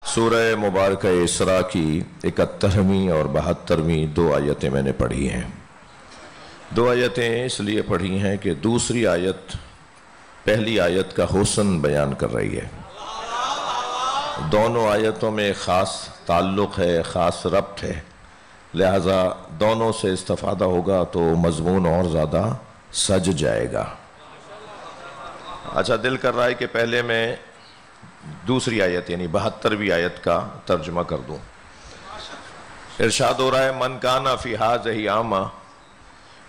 سورہ مبارکہ اسراء کی 71ویں اور 72ویں دو آیتیں میں نے پڑھی ہیں۔ دو آیتیں اس لیے پڑھی ہیں کہ دوسری آیت پہلی آیت کا حسن بیان کر رہی ہے۔ دونوں آیتوں میں خاص تعلق ہے، خاص ربط ہے، لہذا دونوں سے استفادہ ہوگا تو مضمون اور زیادہ سج جائے گا۔ اچھا، دل کر رہا ہے کہ پہلے میں دوسری آیت یعنی 72ویں آیت کا ترجمہ کر دوں۔ ارشاد ہو رہا ہے من کانا فی ہذہ اعمی،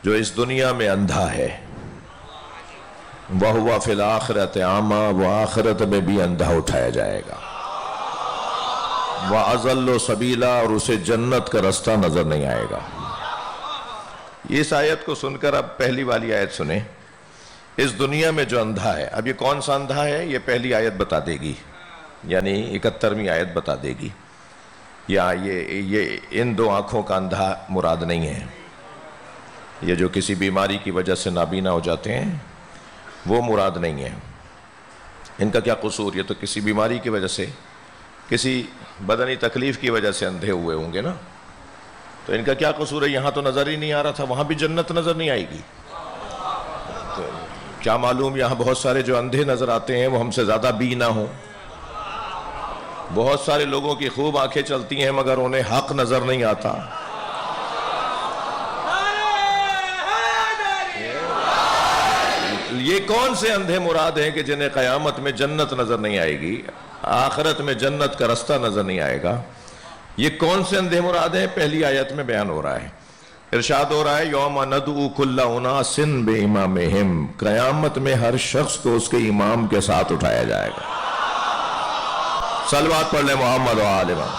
جو اس دنیا میں اندھا ہے، وَهُوَ فِي الْآخِرَةِ اعمی، وہ آخرت میں بھی اندھا اٹھایا جائے گا۔ وَأَضَلُّ سَبِيلًا، اور اسے جنت کا رستہ نظر نہیں آئے گا۔ اس آیت کو سن کر اب پہلی والی آیت سنیں۔ اس دنیا میں جو اندھا ہے، اب یہ کون سا اندھا ہے یہ پہلی آیت بتا دے گی، یعنی 71ویں آیت بتا دے گی۔ یا یہ ان دو آنکھوں کا اندھا مراد نہیں ہے، یہ جو کسی بیماری کی وجہ سے نابینا ہو جاتے ہیں وہ مراد نہیں ہے۔ ان کا کیا قصور؟ یہ تو کسی بیماری کی وجہ سے، کسی بدنی تکلیف کی وجہ سے اندھے ہوئے ہوں گے نا، تو ان کا کیا قصور ہے؟ یہاں تو نظر ہی نہیں آ رہا تھا، وہاں بھی جنت نظر نہیں آئے گی؟ تو کیا معلوم یہاں بہت سارے جو اندھے نظر آتے ہیں وہ ہم سے زیادہ بینا ہوں۔ بہت سارے لوگوں کی خوب آنکھیں چلتی ہیں مگر انہیں حق نظر نہیں آتا۔ یہ کون سے اندھے مراد ہیں کہ جنہیں قیامت میں جنت نظر نہیں آئے گی، آخرت میں جنت کا رستہ نظر نہیں آئے گا؟ یہ کون سے اندھے مراد ہیں؟ پہلی آیت میں بیان ہو رہا ہے۔ ارشاد ہو رہا ہے یوم ندعو کل اناس بامامہم، قیامت میں ہر شخص کو اس کے امام کے ساتھ اٹھایا جائے گا۔ صلوات پڑھ لیں محمد و آل محمد۔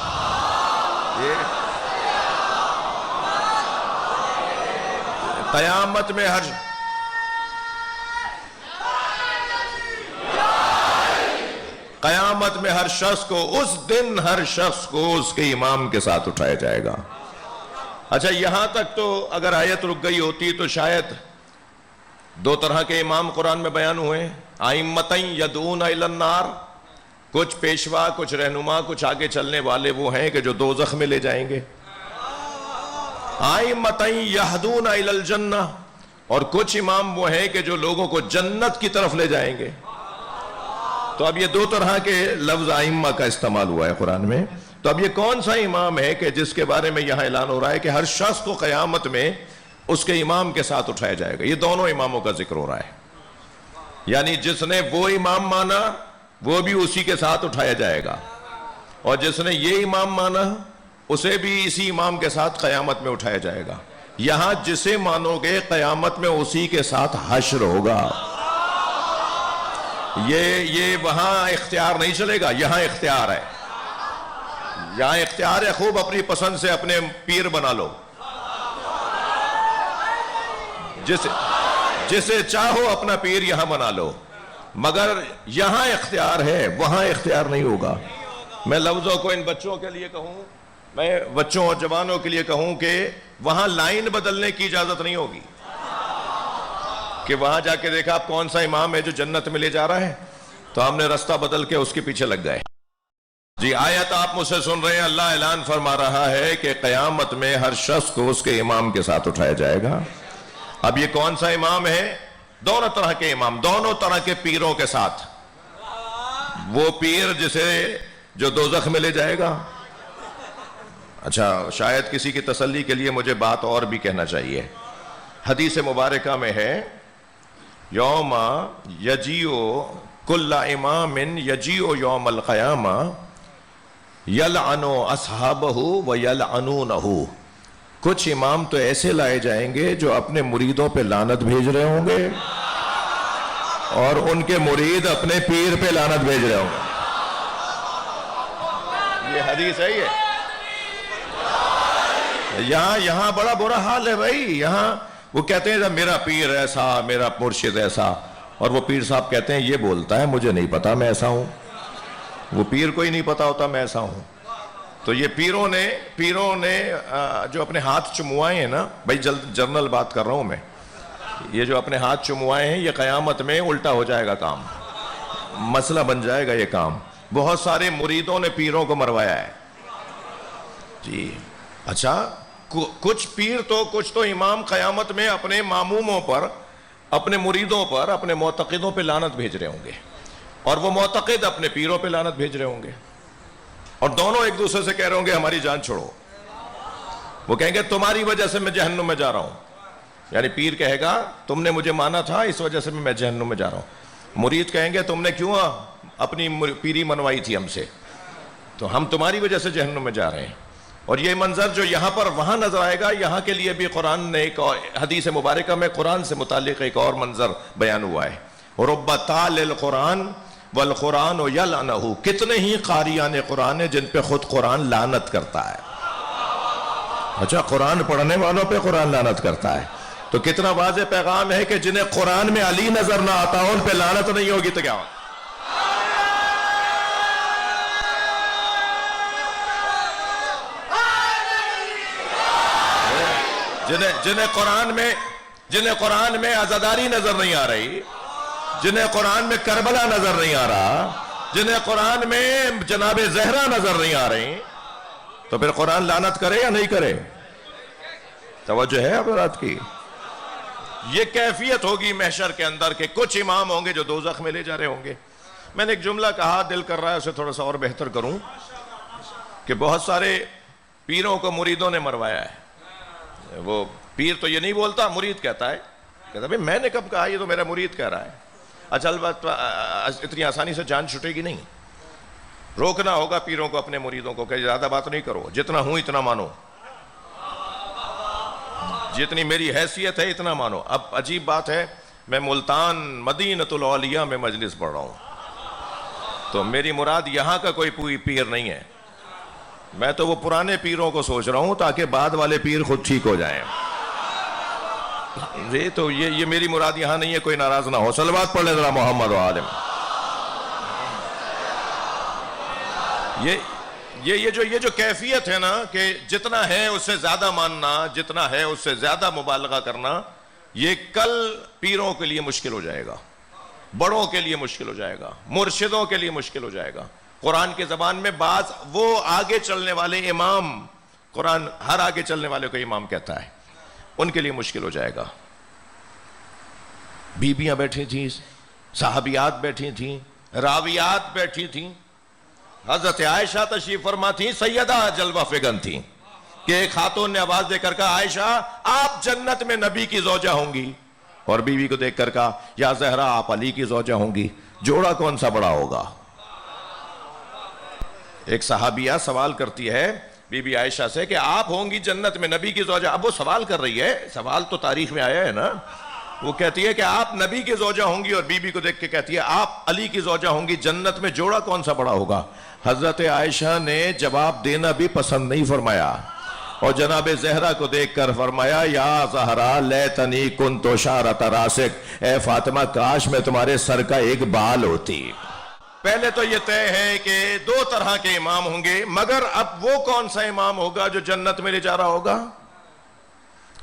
قیامت میں ہر شخص کو، اس دن ہر شخص کو اس کے امام کے ساتھ اٹھایا جائے گا۔ اچھا، یہاں تک تو اگر آیت رک گئی ہوتی تو شاید دو طرح کے امام قرآن میں بیان ہوئے، ائمۃ یدعون الی النار، کچھ پیشوا، کچھ رہنما، کچھ آگے چلنے والے وہ ہیں کہ جو دوزخ میں لے جائیں گے، ائمۃ یہدون الی الجنہ، اور کچھ امام وہ ہیں کہ جو لوگوں کو جنت کی طرف لے جائیں گے۔ تو اب یہ دو طرح کے لفظ ائمہ کا استعمال ہوا ہے قرآن میں۔ تو اب یہ کون سا امام ہے کہ جس کے بارے میں یہاں اعلان ہو رہا ہے کہ ہر شخص کو قیامت میں اس کے امام کے ساتھ اٹھایا جائے گا؟ یہ دونوں اماموں کا ذکر ہو رہا ہے، یعنی جس نے وہ امام مانا وہ بھی اسی کے ساتھ اٹھایا جائے گا، اور جس نے یہ امام مانا اسے بھی اسی امام کے ساتھ قیامت میں اٹھایا جائے گا۔ یہاں جسے مانو گے قیامت میں اسی کے ساتھ حشر ہوگا۔ یہ وہاں اختیار نہیں چلے گا، یہاں اختیار ہے۔ یہاں اختیار ہے، خوب اپنی پسند سے اپنے پیر بنا لو، جسے چاہو اپنا پیر یہاں بنا لو، مگر یہاں اختیار ہے، وہاں اختیار نہیں ہوگا۔ میں لفظوں کو ان بچوں کے لیے کہوں، میں بچوں اور جوانوں کے لیے کہوں کہ وہاں لائن بدلنے کی اجازت نہیں ہوگی کہ وہاں جا کے دیکھا آپ کون سا امام ہے جو جنت میں لے جا رہا ہے تو ہم نے رستہ بدل کے اس کے پیچھے لگ گئے۔ جی، آیت آپ مجھ سے سن رہے ہیں، اللہ اعلان فرما رہا ہے کہ قیامت میں ہر شخص کو اس کے امام کے ساتھ اٹھایا جائے گا۔ اب یہ کون سا امام ہے؟ دونوں طرح کے امام، دونوں طرح کے پیروں کے ساتھ۔ وہ پیر جو دوزخ میں لے جائے گا۔ اچھا، شاید کسی کی تسلی کے لیے مجھے بات اور بھی کہنا چاہیے۔ حدیث مبارکہ میں ہے یوم یجیء کل امام یجیء یوم القیامہ یلعن اصحابہ ویلعنونہ، کچھ امام تو ایسے لائے جائیں گے جو اپنے مریدوں پہ لعنت بھیج رہے ہوں گے اور ان کے مرید اپنے پیر پہ لعنت بھیج رہے ہوں گے۔ یہ حدیث ہے۔ یہاں بڑا برا حال ہے بھائی۔ یہاں وہ کہتے ہیں میرا پیر ایسا، میرا مرشد ایسا، اور وہ پیر صاحب کہتے ہیں یہ بولتا ہے مجھے نہیں پتا میں ایسا ہوں۔ وہ پیر کو ہی نہیں پتا ہوتا میں ایسا ہوں۔ تو یہ پیروں نے جو اپنے ہاتھ چموائے ہیں نا بھائی، جنرل بات کر رہا ہوں میں، یہ جو اپنے ہاتھ چموائے ہیں یہ قیامت میں الٹا ہو جائے گا کام، مسئلہ بن جائے گا یہ کام۔ بہت سارے مریدوں نے پیروں کو مروایا ہے جی. اچھا کچھ پیر تو کچھ تو امام قیامت میں اپنے ماموموں پر، اپنے مریدوں پر، اپنے معتقدوں پہ لعنت بھیج رہے ہوں گے، اور وہ معتقد اپنے پیروں پہ لعنت بھیج رہے ہوں گے، اور دونوں ایک دوسرے سے کہہ رہے ہوں گے ہماری جان چھوڑو. وہ کہیں گے تمہاری وجہ سے میں جہنم میں جا رہا ہوں. یعنی پیر کہے گا تم نے مجھے مانا تھا اس وجہ سے میں جہنم میں جا رہا ہوں. مرید کہیں گے تم نے کیوں اپنی پیری منوائی تھی ہم سے، تو ہم تمہاری وجہ سے جہنم میں جا رہے ہیں. اور یہ منظر جو یہاں پر وہاں نظر آئے گا، یہاں کے لیے بھی قرآن نے ایک حدیث مبارکہ میں قرآن سے متعلق ایک اور منظر بیان ہوا ہے. رب تال القرآن والقرآن یلعنہ، کتنے ہی قاریان قرآن ہیں جن پہ خود قرآن لعنت کرتا ہے. اچھا قرآن پڑھنے والوں پہ قرآن لعنت کرتا ہے، تو کتنا واضح پیغام ہے کہ جنہیں قرآن میں علی نظر نہ آتا ان پہ لعنت نہیں ہوگی تو کیا ہوگا. جنہیں قرآن میں عزاداری نظر نہیں آ رہی، جنہیں قرآن میں کربلا نظر نہیں آ رہا، جنہیں قرآن میں جناب زہرا نظر نہیں آ رہی، تو پھر قرآن لعنت کرے یا نہیں کرے؟ توجہ ہے حضرات کی. یہ کیفیت ہوگی محشر کے اندر کہ کچھ امام ہوں گے جو دوزخ میں لے جا رہے ہوں گے. میں نے ایک جملہ کہا، دل کر رہا ہے اسے تھوڑا سا اور بہتر کروں، کہ بہت سارے پیروں کو مریدوں نے مروایا ہے. وہ پیر تو یہ نہیں بولتا، مرید کہتا ہے، کہتا ہے میں نے کب کہا، یہ تو میرا مرید کہہ رہا ہے. اچھا البتہ اتنی آسانی سے جان چھٹے گی نہیں. روکنا ہوگا پیروں کو اپنے مریدوں کو کہ زیادہ بات نہیں کرو، جتنا ہوں اتنا مانو، جتنی میری حیثیت ہے اتنا مانو. اب عجیب بات ہے، میں ملتان مدینۃ الاولیاء میں مجلس پڑھ رہا ہوں، تو میری مراد یہاں کا کوئی پیر نہیں ہے. میں تو وہ پرانے پیروں کو سوچ رہا ہوں تاکہ بعد والے پیر خود ٹھیک ہو جائیں. تو یہ میری مراد یہاں نہیں ہے، کوئی ناراض نہ ہو. صلوات پڑھ لیں ذرا محمد و عالم. یہ جو کیفیت ہے نا کہ جتنا ہے اس سے زیادہ ماننا، جتنا ہے اس سے زیادہ مبالغہ کرنا، یہ کل پیروں کے لیے مشکل ہو جائے گا، بڑوں کے لیے مشکل ہو جائے گا، مرشدوں کے لیے مشکل ہو جائے گا. قرآن کے زبان میں بعض وہ آگے چلنے والے امام، قرآن ہر آگے چلنے والے کو امام کہتا ہے، ان کے لیے مشکل ہو جائے گا. بیبیاں بیٹھی تھیں، صحابیات بیٹھی تھیں، راویات بیٹھی تھیں. حضرت عائشہ تشریف فرما تھیں، سیدہ جلوہ فگن تھیں، کہ ایک خاتون نے آواز دے کر کہا عائشہ آپ جنت میں نبی کی زوجہ ہوں گی، اور بیوی کو دیکھ کر کہا یا زہرا آپ علی کی زوجہ ہوں گی. جوڑا کون سا بڑا ہوگا؟ ایک صحابیہ سوال کرتی ہے بی بی عائشہ سے کہ آپ ہوں گی جنت میں نبی کی زوجہ. اب وہ سوال کر رہی ہے، سوال تو تاریخ میں آیا ہے نا. وہ کہتی ہے کہ آپ نبی کی زوجہ ہوں گی، اور بی بی کو دیکھ کے کہتی ہے آپ علی کی زوجہ ہوں گی، جنت میں جوڑا کون سا بڑا ہوگا؟ حضرت عائشہ نے جواب دینا بھی پسند نہیں فرمایا، اور جناب زہرا کو دیکھ کر فرمایا یا زہرا لیتنی کنت شعرۃ راسک، اے فاطمہ کاش میں تمہارے سر کا ایک بال ہوتی. پہلے تو یہ طے ہے کہ دو طرح کے امام ہوں گے، مگر اب وہ کون سا امام ہوگا جو جنت میں لے جا رہا ہوگا؟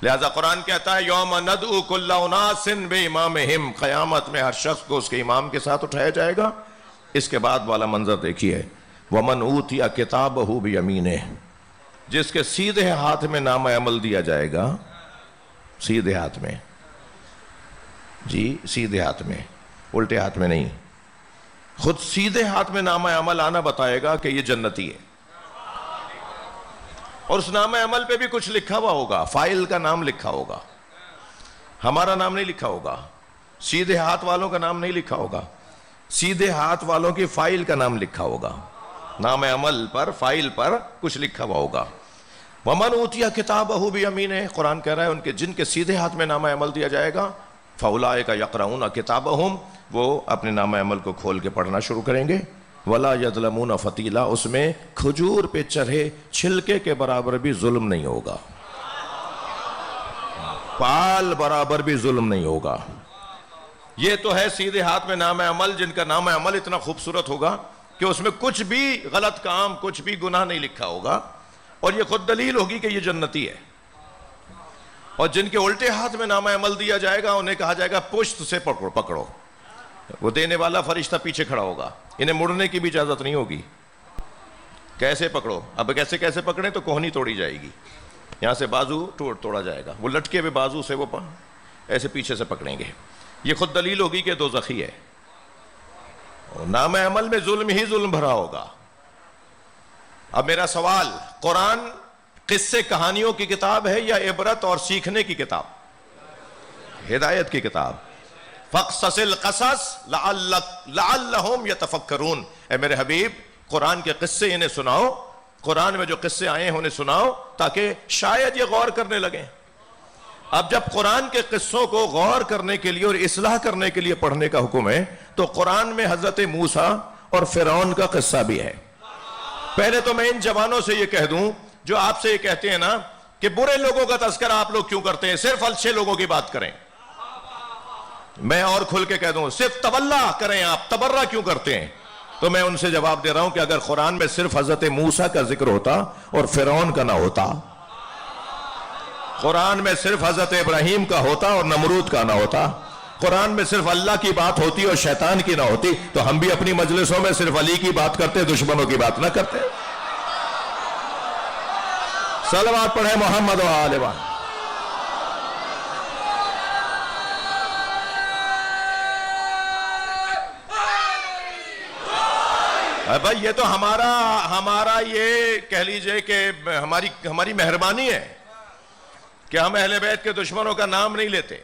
لہذا قرآن کہتا ہے یوم ندعو کل اناس بامامہم، قیامت میں ہر شخص کو اس کے امام کے ساتھ اٹھایا جائے گا. اس کے بعد والا منظر دیکھیے، ومن اوتی کتابہ بیمینہ، جس کے سیدھے ہاتھ میں نامہ عمل دیا جائے گا، سیدھے ہاتھ میں، جی سیدھے ہاتھ میں، الٹے ہاتھ میں نہیں، خود سیدھے ہاتھ میں نامہ عمل آنا بتائے گا کہ یہ جنتی ہے. اور اس نامہ عمل پہ بھی کچھ لکھا ہوا ہوگا، فائل کا نام لکھا ہوگا، ہمارا نام نہیں لکھا ہوگا، سیدھے ہاتھ والوں کا نام نہیں لکھا ہوگا، سیدھے ہاتھ والوں کی فائل کا نام لکھا ہوگا. نام عمل پر، فائل پر کچھ لکھا ہوا ہوگا. وَمَنْ أُوتِيَ كِتَابَهُ بِيَمِينِهِ، قرآن کہہ رہا ہے ان کے جن کے سیدھے ہاتھ میں نامہ عمل دیا جائے گا، فَأُولَٰئِكَ يَقْرَؤُونَ كِتَابَهُمْ، وہ اپنے نامہ عمل کو کھول کے پڑھنا شروع کریں گے. وَلَا يَظْلَمُونَ فَتِيلًا، اس میں کھجور پہ چڑھے چھلکے کے برابر بھی ظلم نہیں ہوگا، پال برابر بھی ظلم نہیں ہوگا. یہ تو ہے سیدھے ہاتھ میں نامہ عمل، جن کا نامہ عمل اتنا خوبصورت ہوگا کہ اس میں کچھ بھی غلط کام، کچھ بھی گناہ نہیں لکھا ہوگا، اور یہ خود دلیل ہوگی کہ یہ جنتی ہے. اور جن کے الٹے ہاتھ میں نامہ عمل دیا جائے گا انہیں کہا جائے گا پشت سے پکڑو. وہ دینے والا فرشتہ پیچھے کھڑا ہوگا، انہیں مڑنے کی بھی اجازت نہیں ہوگی. کیسے پکڑو؟ اب کیسے کیسے پکڑیں تو کوہنی توڑی جائے گی, یہاں سے بازو توڑا جائے گا, وہ لٹکے ہوئے بازو سے وہ ایسے پیچھے سے پکڑیں گے. یہ خود دلیل ہوگی کہ دوزخی ہے. نام عمل میں ظلم ہی ظلم بھرا ہوگا. اب میرا سوال, قرآن قصے کہانیوں کی کتاب ہے یا عبرت اور سیکھنے کی کتاب؟ ہدایت کی کتاب. فَقْصَصِ الْقَصَصَ لَعَلَّهُمْ يَتَفَكَّرُونَ. اے میرے حبیب, قرآن کے قصے انہیں سناؤ, قرآن میں جو قصے آئے ہیں انہیں سناؤ تاکہ شاید یہ غور کرنے لگیں. اب جب قرآن کے قصوں کو غور کرنے کے لیے اور اصلاح کرنے کے لیے پڑھنے کا حکم ہے تو قرآن میں حضرت موسیٰ اور فرعون کا قصہ بھی ہے. پہلے تو میں ان جوانوں سے یہ کہہ دوں جو آپ سے یہ کہتے ہیں نا کہ برے لوگوں کا تذکرہ آپ لوگ کیوں کرتے ہیں, صرف اچھے لوگوں کی بات کریں. میں اور کھل کے کہہ دوں, صرف تولہ کریں, آپ تبرہ کیوں کرتے ہیں؟ تو میں ان سے جواب دے رہا ہوں کہ اگر قرآن میں صرف حضرت موسیٰ کا ذکر ہوتا اور فرعون کا نہ ہوتا, قرآن میں صرف حضرت ابراہیم کا ہوتا اور نمرود کا نہ ہوتا, قرآن میں صرف اللہ کی بات ہوتی اور شیطان کی نہ ہوتی, تو ہم بھی اپنی مجلسوں میں صرف علی کی بات کرتے, دشمنوں کی بات نہ کرتے. صلوات پڑھیں محمد و آل محمد. بھائی یہ تو ہمارا یہ کہہ لیجئے کہ ہماری مہربانی ہے کہ ہم اہل بیت کے دشمنوں کا نام نہیں لیتے.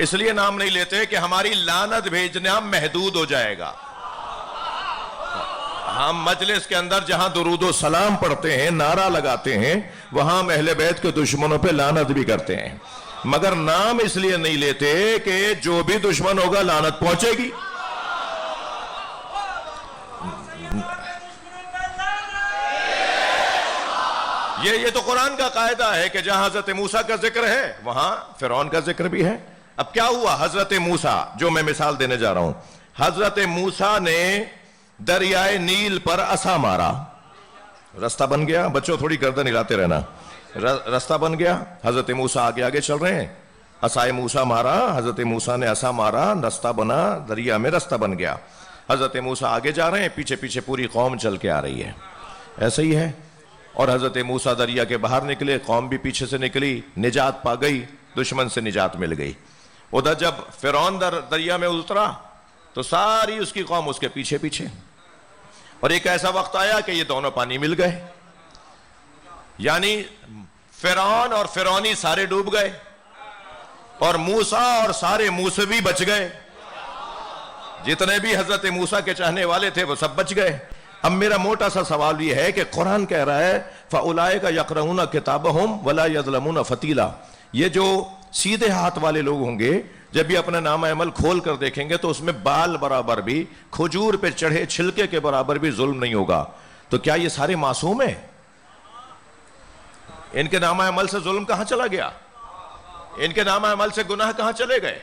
اس لیے نام نہیں لیتے کہ ہماری لعنت بھیجنا محدود ہو جائے گا. ہم مجلس کے اندر جہاں درود و سلام پڑھتے ہیں, نعرہ لگاتے ہیں, وہاں ہم اہل بیت کے دشمنوں پہ لعنت بھی کرتے ہیں, مگر نام اس لیے نہیں لیتے کہ جو بھی دشمن ہوگا لعنت پہنچے گی. یہ تو قرآن کا قاعدہ ہے کہ جہاں حضرت موسیٰ کا ذکر ہے وہاں فرعون کا ذکر بھی ہے. اب کیا ہوا؟ حضرت موسیٰ, جو میں مثال دینے جا رہا ہوں, حضرت موسیٰ نے دریائے نیل پر عصا مارا, رستہ بن گیا. بچوں تھوڑی گردن ہلاتے رہنا. رستہ بن گیا, حضرت موسیٰ آگے آگے چل رہے ہیں, عصائے موسیٰ مارا, حضرت موسیٰ نے عصا مارا, رستہ بنا, دریا میں رستہ بن گیا. حضرت موسیٰ آگے جا رہے ہیں, پیچھے پیچھے پوری قوم چل کے آ رہی ہے. ایسا ہی ہے. اور حضرت موسیٰ دریا کے باہر نکلے, قوم بھی پیچھے سے نکلی, نجات پا گئی, دشمن سے نجات مل گئی. ادھر جب فرعون دریا میں اترا تو ساری اس کی قوم اس کے پیچھے پیچھے, اور ایک ایسا وقت آیا کہ یہ دونوں پانی مل گئے. یعنی فرعون اور فرعونی سارے ڈوب گئے اور موسیٰ اور سارے موسوی بچ گئے. جتنے بھی حضرت موسیٰ کے چاہنے والے تھے وہ سب بچ گئے. اب میرا موٹا سا سوال یہ ہے کہ قرآن کہہ رہا ہے فَأُولَئِكَ يَقْرَؤُونَ كِتَابَهُمْ وَلَا يَظْلَمُونَ فَتِيلًا. یہ جو سیدھے ہاتھ والے لوگ ہوں گے جب بھی اپنا نامہ عمل کھول کر دیکھیں گے تو اس میں بال برابر بھی, کھجور پہ چڑھے چھلکے کے برابر بھی ظلم نہیں ہوگا. تو کیا یہ سارے معصوم ہیں؟ ان کے نامہ عمل سے ظلم کہاں چلا گیا؟ ان کے نامہ عمل سے گناہ کہاں چلے گئے؟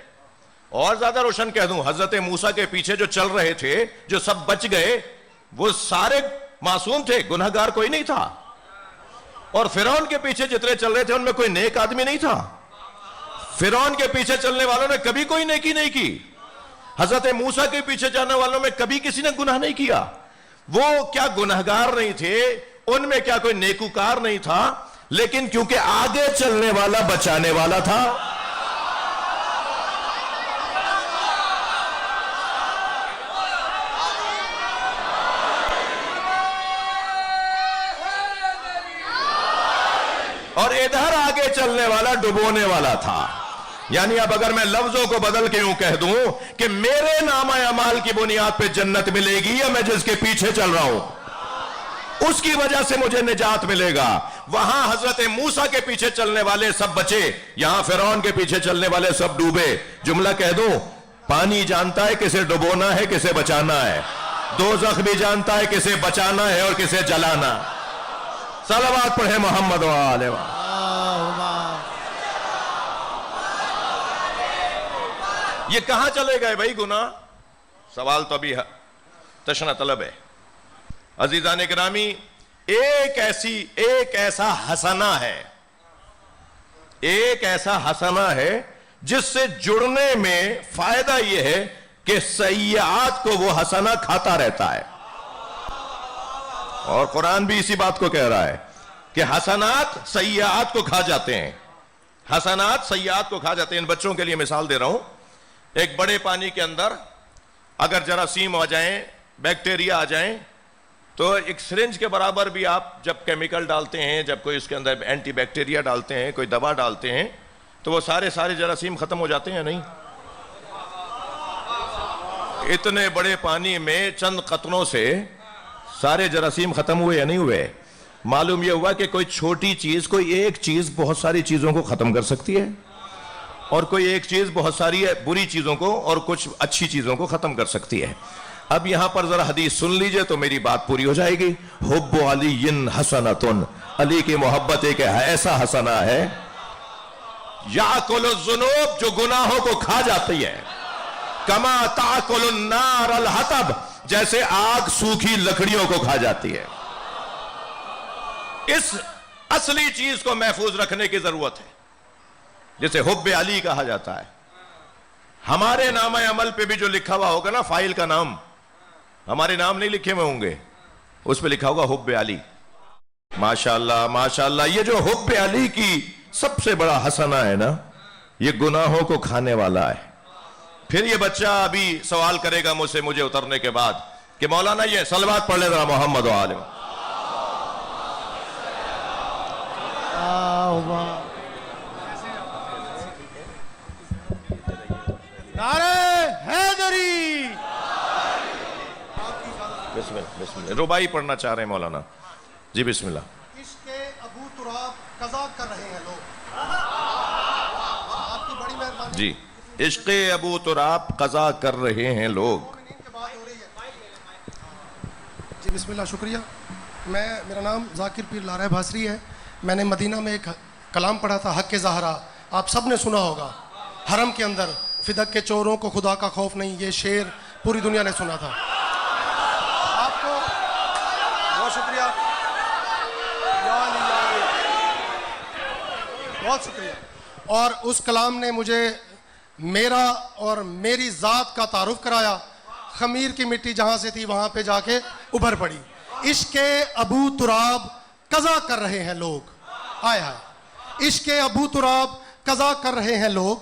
اور زیادہ روشن کہہ دوں, حضرت موسیٰ کے پیچھے جو چل رہے تھے, جو سب بچ گئے, وہ سارے معصوم تھے, گناہگار کوئی نہیں تھا. اور فرعون کے پیچھے جتنے چل رہے تھے ان میں کوئی نیک آدمی نہیں تھا. فرعون کے پیچھے چلنے والوں نے کبھی کوئی نیکی نہیں کی. حضرت موسیٰ کے پیچھے جانے والوں میں کبھی کسی نے گناہ نہیں کیا. وہ کیا گناہگار نہیں تھے, ان میں کیا کوئی نیکوکار نہیں تھا, لیکن کیونکہ آگے چلنے والا بچانے والا تھا. اور ادھر آگے چلنے والا ڈبونے والا تھا. یعنی اب اگر میں لفظوں کو بدل کے یوں کہہ دوں کہ میرے نامہ اعمال کی بنیاد پہ جنت ملے گی یا میں جس کے پیچھے چل رہا ہوں اس کی وجہ سے مجھے نجات ملے گا. وہاں حضرت موسیٰ کے پیچھے چلنے والے سب بچے, یہاں فرعون کے پیچھے چلنے والے سب ڈوبے. جملہ کہہ دوں, پانی جانتا ہے کسے ڈبونا ہے کسے بچانا ہے, دوزخ بھی جانتا ہے کسے بچانا ہے اور کسے جلانا. صلوات پڑھیں محمد و آل محمد. یہ کہاں چلے گئے بھائی گناہ؟ سوال تو ابھی تشنہ طلب ہے. عزیزان گرامی, ایک ایسا حسنہ ہے, ایک ایسا حسنہ ہے جس سے جڑنے میں فائدہ یہ ہے کہ سیئات کو وہ حسنہ کھاتا رہتا ہے. اور قرآن بھی اسی بات کو کہہ رہا ہے کہ حسنات سیئات کو کھا جاتے ہیں. حسنات سیئات کو کھا جاتے ہیں. ان بچوں کے لیے مثال دے رہا ہوں. ایک بڑے پانی کے اندر اگر جراثیم آ جائیں, بیکٹیریا آ جائیں, تو ایک سرنج کے برابر بھی آپ جب کیمیکل ڈالتے ہیں, جب کوئی اس کے اندر اینٹی بیکٹیریا ڈالتے ہیں, کوئی دوا ڈالتے ہیں, تو وہ سارے جراثیم ختم ہو جاتے ہیں نہیں؟ اتنے بڑے پانی میں چند قطروں سے سارے جراثیم ختم ہوئے یا نہیں ہوئے؟ معلوم یہ ہوا کہ کوئی چھوٹی چیز, کوئی ایک چیز بہت ساری چیزوں کو ختم کر سکتی ہے, اور کوئی ایک چیز بہت ساری بری چیزوں کو اور کچھ اچھی چیزوں کو ختم کر سکتی ہے. اب یہاں پر ذرا حدیث سن لیجئے تو میری بات پوری ہو جائے گی. حب علی حسنۃ, علی کی محبت ایک ایسا حسنہ ہے یاکل الذنوب, جو گناہوں کو کھا جاتی ہے. کما تاکل النار الحطب, جیسے آگ سوکھی لکڑیوں کو کھا جاتی ہے. اس اصلی چیز کو محفوظ رکھنے کی ضرورت ہے, جسے حب علی کہا جاتا ہے. ہمارے نام عمل پہ بھی جو لکھا ہوا ہوگا نا, فائل کا نام, ہمارے نام نہیں لکھے ہوئے ہوں گے, اس پہ لکھا ہوگا حب علی. ماشاءاللہ ماشاءاللہ. یہ جو حب علی کی سب سے بڑا حسنہ ہے نا, یہ گناہوں کو کھانے والا ہے. پھر یہ بچہ ابھی سوال کرے گا مجھ سے, مجھے اترنے کے بعد, کہ مولانا یہ صلوات پڑھ لے ذرا محمد و آل محمد. نعرہ حیدری. بسم اللہ بسم اللہ. ربائی پڑھنا چاہ رہے ہیں مولانا جی, بسم اللہ. عشق ابو تراب قضا کر رہے ہیں لوگ. آپ کی بڑی مہربانی. جی, عشق ابو تراب قضا کر رہے ہیں لوگ. جی بسم اللہ, شکریہ. میرا نام ذاکر پیر لارہ بھاسری ہے. میں نے مدینہ میں ایک کلام پڑھا تھا, حق زہرا, آپ سب نے سنا ہوگا. حرم کے اندر فدق کے چوروں کو خدا کا خوف نہیں, یہ شعر پوری دنیا نے سنا تھا. آپ کو بہت شکریہ, بہت شکریہ. اور اس کلام نے مجھے میرا اور میری ذات کا تعارف کرایا. خمیر کی مٹی جہاں سے تھی وہاں پہ جا کے ابھر پڑی. عشق ابو تراب قضا کر رہے ہیں لوگ. ہائے ہائے. عشق ابو تراب قضا کر رہے ہیں لوگ,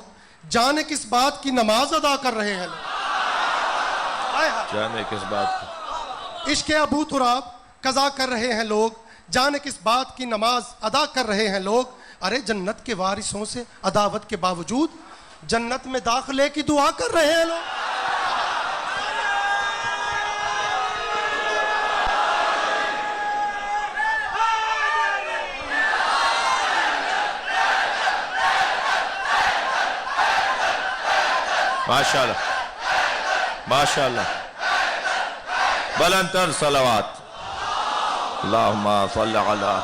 جانے کس بات کی نماز ادا کر رہے ہیں لوگ. جانے کس بات کی. عشق ابو تراب قضا کر رہے ہیں لوگ, جانے کس بات کی نماز ادا کر رہے ہیں لوگ. ارے جنت کے وارثوں سے عداوت کے باوجود جنت میں داخلے کی دعا کر رہے ہیں لوگ. ماشاءاللہ ماشاءاللہ. بلند تر صلوات. اللہم صل علی.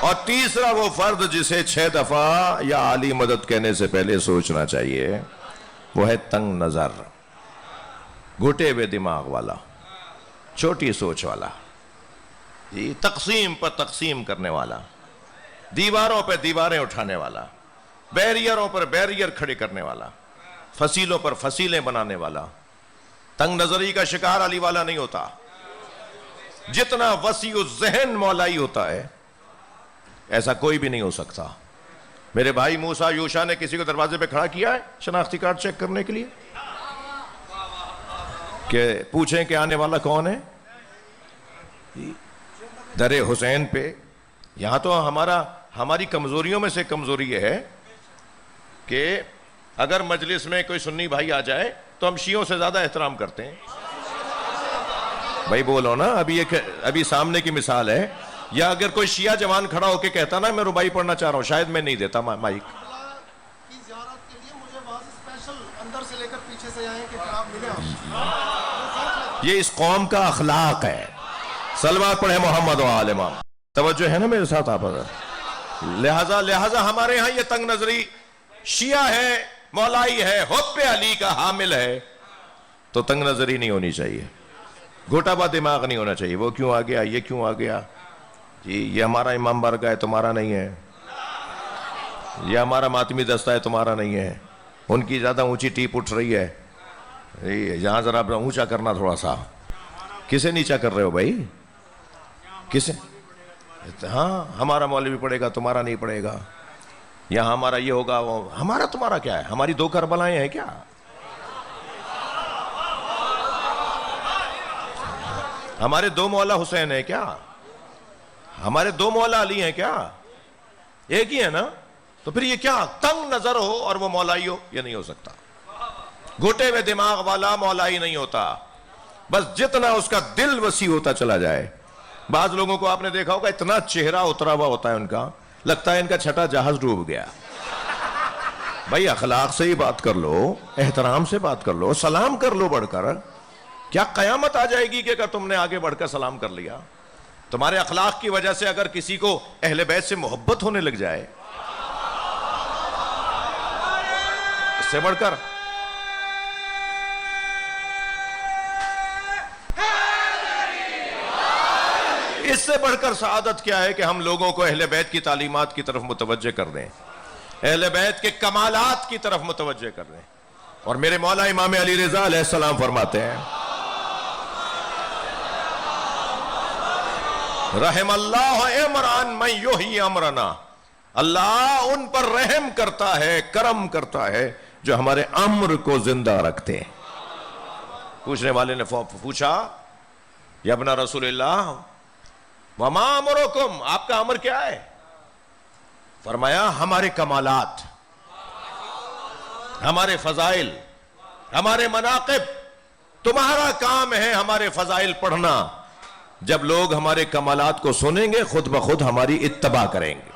اور تیسرا وہ فرد جسے 6 دفعہ یا علی مدد کہنے سے پہلے سوچنا چاہیے, وہ ہے تنگ نظر, گھٹے ہوئے دماغ والا, چھوٹی سوچ والا, تقسیم پر تقسیم کرنے والا, دیواروں پہ دیواریں اٹھانے والا, بیریئروں پر بیریئر کھڑے کرنے والا, فصیلوں پر فصیلیں بنانے والا. تنگ نظری کا شکار علی والا نہیں ہوتا. جتنا وسیع الذہن مولائی ہوتا ہے, ایسا کوئی بھی نہیں ہو سکتا. میرے بھائی موسیٰ یوشا نے کسی کو دروازے پہ کھڑا کیا ہے شناختی کارڈ چیک کرنے کے لیے, کہ پوچھیں کہ آنے والا کون ہے. در حسین پہ. یہاں تو ہماری کمزوریوں میں سے کمزوری یہ ہے کہ اگر مجلس میں کوئی سنی بھائی آ جائے تو ہم شیعوں سے زیادہ احترام کرتے ہیں. بھائی بولو نا, ابھی سامنے کی مثال ہے. یا اگر کوئی شیعہ جوان کھڑا ہو کے کہتا نا میں ربائی پڑھنا چاہ رہا ہوں, شاید میں نہیں دیتا مائک. کی زیارت کے لیے مجھے بعض اسپیشل اندر سے لے کر پیچھے سے آئے کہ آپ ملے. یہ اس قوم کا اخلاق ہے. صلوات پڑھے محمد و آل محمد. توجہ ہے نا میرے ساتھ آپ. لہذا ہمارے ہاں یہ تنگ نظری شیعہ ہے, مولائی ہے, حب علی کا حامل ہے, تو تنگ نظری نہیں ہونی چاہیے, گھٹا با دماغ نہیں ہونا چاہیے. وہ کیوں آ گیا, یہ کیوں آ گیا, جی یہ ہمارا امام بارگاہ ہے تمہارا نہیں ہے, یہ ہمارا ماتمی دستہ ہے تمہارا نہیں ہے, ان کی زیادہ اونچی ٹیپ اٹھ رہی ہے. یہاں ذرا اونچا کرنا تھوڑا سا. کسے نیچا کر رہے ہو بھائی؟ کسے؟ ہاں ہمارا مولوی پڑھے گا تمہارا نہیں پڑھے گا, یہاں ہمارا یہ ہوگا وہ. ہمارا تمہارا کیا ہے؟ ہماری 2 کربلائیں ہیں کیا؟ ہمارے 2 مولا حسین ہیں کیا؟ ہمارے 2 مولا علی ہیں کیا؟ ایک ہی ہے نا. تو پھر یہ کیا تنگ نظر ہو اور وہ مولائی ہو؟ یہ نہیں ہو سکتا. گھٹے ہوئے دماغ والا مولائی نہیں ہوتا, بس جتنا اس کا دل وسیع ہوتا چلا جائے. بعض لوگوں کو آپ نے دیکھا ہوگا اتنا چہرہ اترا ہوا ہوتا ہے ان کا, لگتا ہے ان کا چھٹا جہاز ڈوب گیا. بھائی اخلاق سے ہی بات کر لو, احترام سے بات کر لو, سلام کر لو بڑھ کر. کیا قیامت آ جائے گی کہ اگر تم نے آگے بڑھ کر سلام کر لیا؟ تمہارے اخلاق کی وجہ سے اگر کسی کو اہل بیت سے محبت ہونے لگ جائے, اس سے بڑھ کر سعادت کیا ہے کہ ہم لوگوں کو اہل بیت کی تعلیمات کی طرف متوجہ کر دیں, اہل بیت کے کمالات کی طرف متوجہ کر دیں. اور میرے مولا امام علی رضا علیہ السلام فرماتے ہیں, رحم اللہ عمران من یحیی امرنا, اللہ ان پر رحم کرتا ہے, کرم کرتا ہے جو ہمارے امر کو زندہ رکھتے ہیں. پوچھنے والے نے پوچھا, یا ابن رسول اللہ وما امرکم, آپ کا امر کیا ہے؟ فرمایا ہمارے کمالات, ہمارے فضائل, ہمارے مناقب. تمہارا کام ہے ہمارے فضائل پڑھنا. جب لوگ ہمارے کمالات کو سنیں گے خود بخود ہماری اتباع کریں گے.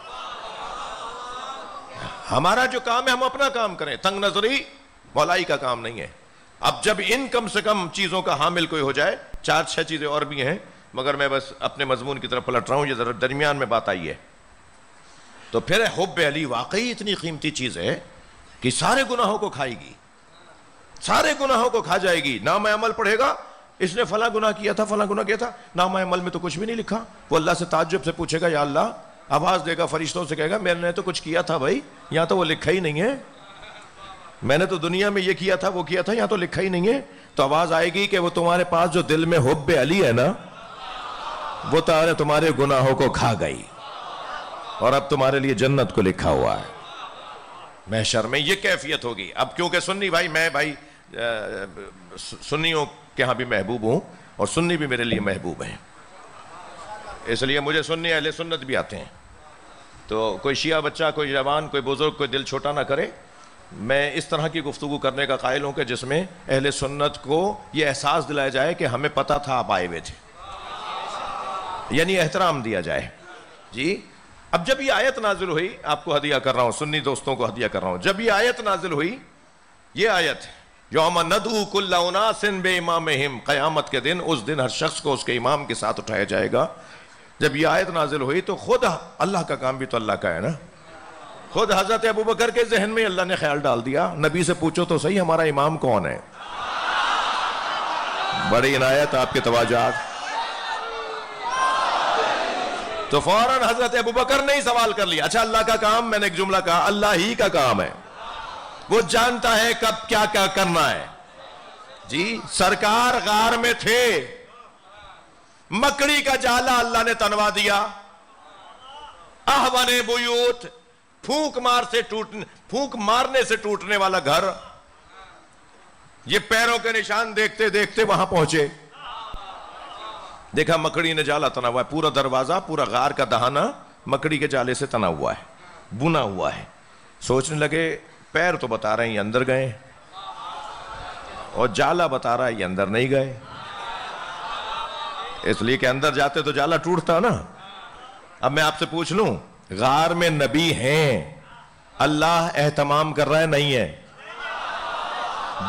ہمارا جو کام ہے ہم اپنا کام کریں, تنگ نظری مولائی کا کام نہیں ہے. اب جب ان کم سے کم چیزوں کا حامل کوئی ہو جائے, 4-6 چیزیں اور بھی ہیں مگر میں بس اپنے مضمون کی طرف پلٹ رہا ہوں, یہ ذرا درمیان میں بات آئی ہے. تو پھر حب علی واقعی اتنی قیمتی چیز ہے کہ سارے گناہوں کو کھائے گی, سارے گناہوں کو کھا جائے گی. نام عمل پڑھے گا, اس نے فلاں گناہ کیا تھا, فلاں گناہ کیا تھا, نام عمل میں تو کچھ بھی نہیں لکھا. وہ اللہ سے تعجب سے پوچھے گا, یا اللہ, آواز دے گا فرشتوں سے, کہے گا میں نے تو کچھ کیا تھا بھائی, یہاں تو وہ لکھا ہی نہیں ہے. میں نے تو دنیا میں یہ کیا تھا وہ کیا تھا, یہاں تو لکھا ہی نہیں ہے. تو آواز آئے گی کہ وہ تمہارے پاس جو دل میں حب علی ہے نا, وہ تمہارے گناہوں کو کھا گئی اور اب تمہارے لیے جنت کو لکھا ہوا ہے. محشر میں یہ کیفیت ہوگی. اب کیونکہ سنی بھائی, میں بھائی سنیوں کے ہاں بھی محبوب ہوں اور سنی بھی میرے لیے محبوب ہیں, اس لیے مجھے سنی اہل سنت بھی آتے ہیں. تو کوئی شیعہ بچہ, کوئی جوان, کوئی بزرگ, کوئی دل چھوٹا نہ کرے. میں اس طرح کی گفتگو کرنے کا قائل ہوں کہ جس میں اہل سنت کو یہ احساس دلایا جائے کہ ہمیں پتہ تھا آپ آئے ہوئے تھے, یعنی احترام دیا جائے. جی اب جب یہ آیت نازل ہوئی, آپ کو ہدیہ کر رہا ہوں, سنی دوستوں کو ہدیہ کر رہا ہوں, جب یہ آیت نازل ہوئی, یہ آیت یوم ندعو کل اناس بامامہم, قیامت کے دن, اس دن ہر شخص کو اس کے امام کے ساتھ اٹھایا جائے گا. جب یہ آیت نازل ہوئی تو خود اللہ کا کام بھی تو اللہ کا ہے نا. خود حضرت ابوبکر کے ذہن میں اللہ نے خیال ڈال دیا, نبی سے پوچھو تو صحیح ہمارا امام کون ہے. بڑی عنایت آپ کے توجہات. تو فوراً حضرت ابوبکر نے ہی سوال کر لیا, اچھا اللہ کا کام, میں نے ایک جملہ کہا, اللہ ہی کا کام ہے, وہ جانتا ہے کب کیا کیا کرنا ہے. جی سرکار غار میں تھے, مکڑی کا جالا اللہ نے تنوا دیا, احون بیوت, پھونک مارنے سے ٹوٹنے والا گھر. یہ پیروں کے نشان دیکھتے دیکھتے وہاں پہنچے, دیکھا مکڑی نے جالا تنا ہوا ہے, پورا دروازہ, پورا غار کا دہانہ مکڑی کے جالے سے تنا ہوا ہے, بنا ہوا ہے. سوچنے لگے پیر تو بتا رہے ہیں یہ اندر گئے, اور جالا بتا رہا ہے یہ اندر نہیں گئے, اس لیے کہ اندر جاتے تو جالا ٹوٹتا نا. اب میں آپ سے پوچھ لوں, غار میں نبی ہیں, اللہ اہتمام کر رہا ہے نہیں ہے؟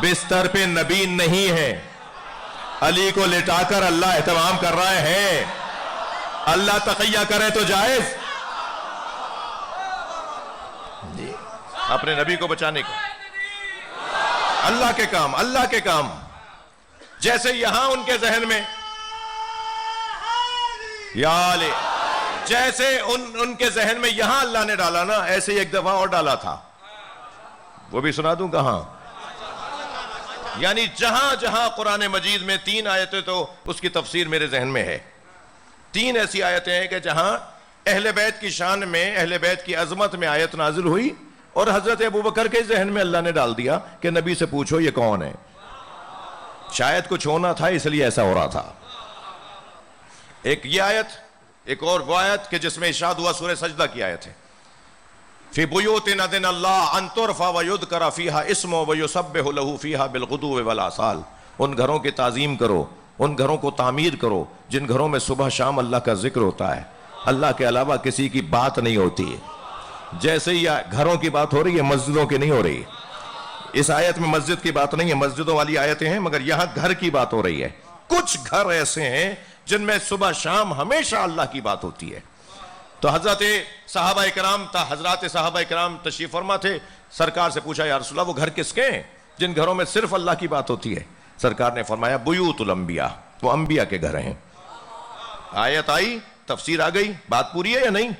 بستر پہ نبی نہیں ہے, علی کو لٹا کر اللہ اہتمام کر رہا ہے. اللہ تقیہ کرے تو جائز, جی اپنے نبی کو بچانے کا. اللہ کے کام, اللہ کے کام. جیسے یہاں ان کے ذہن میں یا علی, جیسے ان کے ذہن میں یہاں اللہ نے ڈالا نا, ایسے ہی ایک دفعہ اور ڈالا تھا. وہ بھی سنا دوں کہاں؟ یعنی جہاں جہاں قرآن مجید میں 3 آیتیں، تو اس کی تفسیر میرے ذہن میں ہے. 3 ایسی آیتیں ہیں کہ جہاں اہل بیت کی شان میں، اہل بیت کی عظمت میں آیت نازل ہوئی اور حضرت ابوبکر کے ذہن میں اللہ نے ڈال دیا کہ نبی سے پوچھو یہ کون ہے. شاید کچھ ہونا تھا اس لیے ایسا ہو رہا تھا. ایک یہ آیت، ایک اور وہ آیت کہ جس میں ارشاد ہوا، سورہ سجدہ کی آیت ہے، فی بیوت اذن اللہ ان ترفع ویذکر فیہا اسمہ ویسبح لہ فیہا بالغدو والآصال. ان گھروں کی تعظیم کرو، ان گھروں کو تعمیر کرو جن گھروں میں صبح شام اللہ کا ذکر ہوتا ہے، اللہ کے علاوہ کسی کی بات نہیں ہوتی ہے. جیسے ہی گھروں کی بات ہو رہی ہے، مسجدوں کی نہیں ہو رہی. اس آیت میں مسجد کی بات نہیں ہے، مسجدوں والی آیتیں ہیں، مگر یہاں گھر کی بات ہو رہی ہے. کچھ گھر ایسے ہیں جن میں صبح شام ہمیشہ اللہ کی بات ہوتی ہے. تو حضرات صحابہ کرام تشریف فرما تھے. سرکار سے پوچھا، یا رسول اللہ وہ گھر کس کے ہیں جن گھروں میں صرف اللہ کی بات ہوتی ہے؟ سرکار نے فرمایا بیوت الانبیاء، وہ انبیاء کے گھر ہیں. آیت آئی، تفسیر آ گئی، بات پوری ہے یا نہیں؟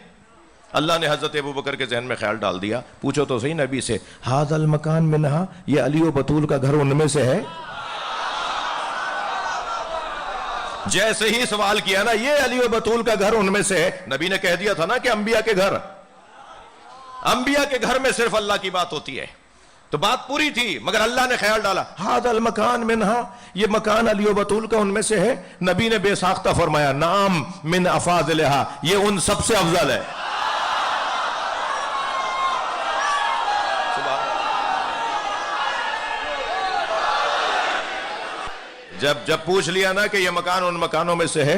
اللہ نے حضرت ابوبکر کے ذہن میں خیال ڈال دیا. پوچھو تو صحیح نبی سے، ھذا المکان منہا، یہ علی و بطول کا گھر ان میں سے ہے؟ جیسے ہی سوال کیا نا، یہ علی و بطول کا گھر ان میں سے ہے، نبی نے کہہ دیا تھا نا کہ انبیاء کے گھر میں صرف اللہ کی بات ہوتی ہے. تو بات پوری تھی، مگر اللہ نے خیال ڈالا، ھذا المکان منہا، یہ مکان علی و بطول کا ان میں سے ہے. نبی نے بے ساختہ فرمایا، نعم من افاضلہا، یہ ان سب سے افضل ہے. جب پوچھ لیا نا کہ یہ مکان ان مکانوں میں سے ہے،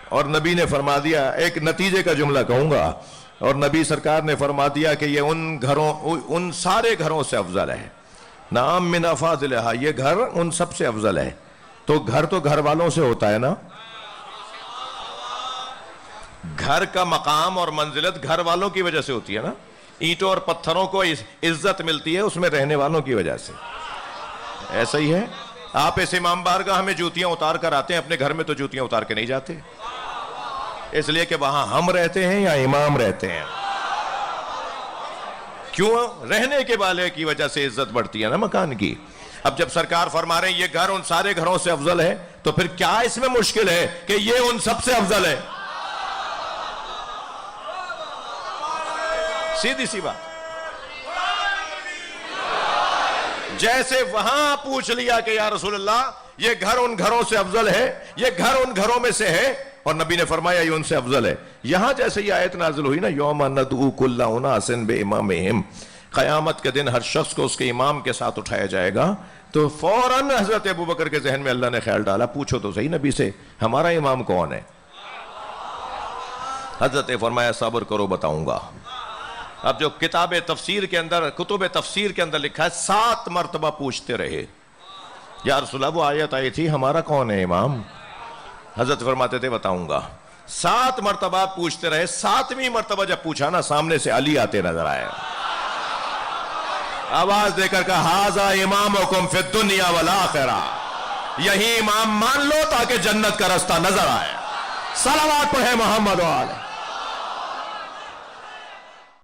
اور نبی نے فرما دیا، ایک نتیجے کا جملہ کہوں گا، اور نبی سرکار نے فرما دیا کہ یہ ان سارے گھروں سے افضل ہے. نعم من افاضلہا، یہ گھر ان سب سے افضل ہے. تو گھر والوں سے ہوتا ہے نا. گھر کا مقام اور منزلت گھر والوں کی وجہ سے ہوتی ہے نا. اینٹوں اور پتھروں کو عزت ملتی ہے اس میں رہنے والوں کی وجہ سے. ایسا ہی ہے. آپ اس امام بارگاہ میں جوتیاں اتار کر آتے ہیں، اپنے گھر میں تو جوتیاں اتار کے نہیں جاتے، اس لیے کہ وہاں ہم رہتے ہیں یا امام رہتے ہیں. کیوں؟ رہنے کے والے کی وجہ سے عزت بڑھتی ہے نا مکان کی. اب جب سرکار فرما رہے ہیں یہ گھر ان سارے گھروں سے افضل ہے، تو پھر کیا اس میں مشکل ہے کہ یہ ان سب سے افضل ہے؟ سیدھی سی بات. جیسے وہاں پوچھ لیا کہ یا رسول اللہ یہ گھر ان گھروں سے افضل ہے، یہ گھر ان گھروں میں سے ہے، اور نبی نے فرمایا یہ ان سے افضل ہے. یہاں جیسے یہ آیت نازل ہوئی نا، یوم ندعو کل اناس بامامہم، قیامت کے دن ہر شخص کو اس کے امام کے ساتھ اٹھایا جائے گا. تو فوراً حضرت ابوبکر کے ذہن میں اللہ نے خیال ڈالا، پوچھو تو صحیح نبی سے ہمارا امام کون ہے؟ حضرت نے فرمایا صبر کرو بتاؤں گا. اب جو کتب تفسیر کے اندر لکھا ہے 7 مرتبہ پوچھتے رہے، یا رسول اللہ وہ آیت آئی تھی ہمارا کون ہے امام؟ حضرت فرماتے تھے بتاؤں گا. 7 مرتبہ پوچھتے رہے. 7ویں مرتبہ جب پوچھا نا، سامنے سے علی آتے نظر آئے، آواز دے کر کہا ھذا امامکم فی الدنیا والآخرہ، یہی امام مان لو تاکہ جنت کا رستہ نظر آئے. صلوات پڑھے محمد و آلہ.